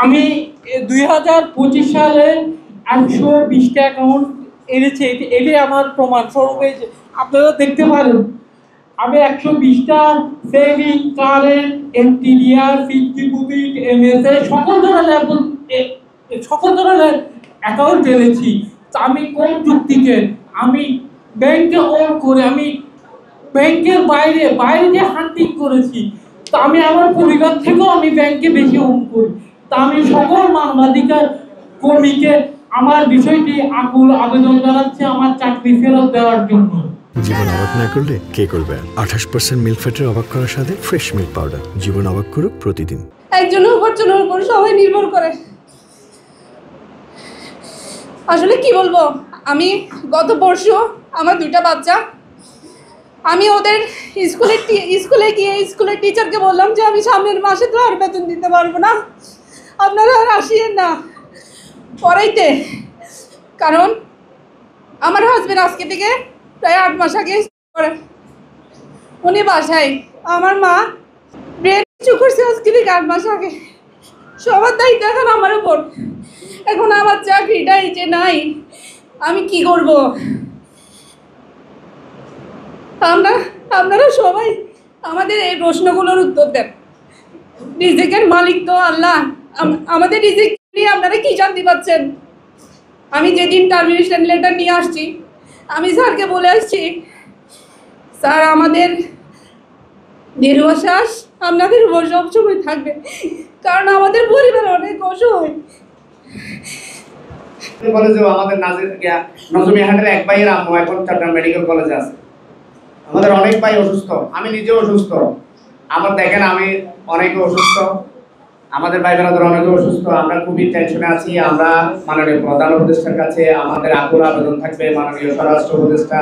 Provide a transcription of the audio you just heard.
আমি 2025 সালে 120টা অ্যাকাউন্ট এনেছি, এটাই আমার প্রমাণ স্বরূপ। আপনারা দেখতে পারেন আমি 120টা saving, current, NTDR, fixed deposit, MSA সকল ধরনের অ্যাকাউন্ট এনেছি। তা আমি কোন যুক্তিতে আমি ব্যাংকে অন করে আমি ব্যাংকের বাইরে বাইরে যে হান্টিং করেছি, তা আমি আমার পরিবার থেকেও আমি ব্যাংকে বেশি অন করি। তা আমি সকল মানবাধিকার কর্মীকে আমার বিষয়টি আকুল আবেদন জানাচ্ছি আমার চাকরি ফেরত দেওয়ার জন্য। জীবন অবাক না করলে কে করবে? 28% মিল্ক ফ্যাটের অবাক করার সাথে ফ্রেশ মিল্ক পাউডার। জীবন অবাক করুক প্রতিদিন। একজনের উপর সবাই নির্ভর করে। আসলে কি বলবো, আমি গত পরশু আমার 2টা বাচ্চা, আমি ওদের স্কুলে গিয়ে স্কুলের টিচারকে বললাম যে আমি সামনের মাসে তো আর বেতন দিতে পারবো না, আপনারা আর আসিয়েন না পড়াইতে। কারণ আমার হাজবেন্ড আজকে থেকে প্রায় 8 মাস আগে করে উনি বাসায়, আমার মা ব্রেন করছে আজকে থেকে 8 মাস আগে। সবার দায়িত্ব এখন আমার উপর। এখন আমার চাকরিটাই যে নাই, আমি কি করব? আপনারা সবাই আমাদের এই প্রশ্নগুলোর উত্তর দেন। রিজিকের মালিক তো আল্লাহ, আমাদের রিজিক নিয়ে আপনারা কি জানতে পাচ্ছেন? আমি যেদিন টার্মিনেশন লেটার নিয়ে আসছি, আমি স্যারকে বলে আসছি, স্যার আমাদের দীর্ঘশ্বাস আপনাদের উপর সবসময় থাকবে, কারণ আমাদের পরিবার অনেক অসহায়। কলেজেও আমাদের নজমিয়াহাটের এক ভাইয়ের আম্মু এখন চট্টগ্রাম মেডিকেল কলেজে আছে। আমাদের অনেক ভাই অসুস্থ, আমি নিজেও অসুস্থ। আমার দেখেন আমি অনেকে অসুস্থ, আমাদের ভাই বোনেরা অনেকে অসুস্থ। আমরা খুবই টেনশনে আছি। আমরা মাননীয় প্রধান উপদেষ্টার কাছে আমাদের আকুল আবেদন থাকবে, মাননীয় স্বরাষ্ট্র উপদেষ্টা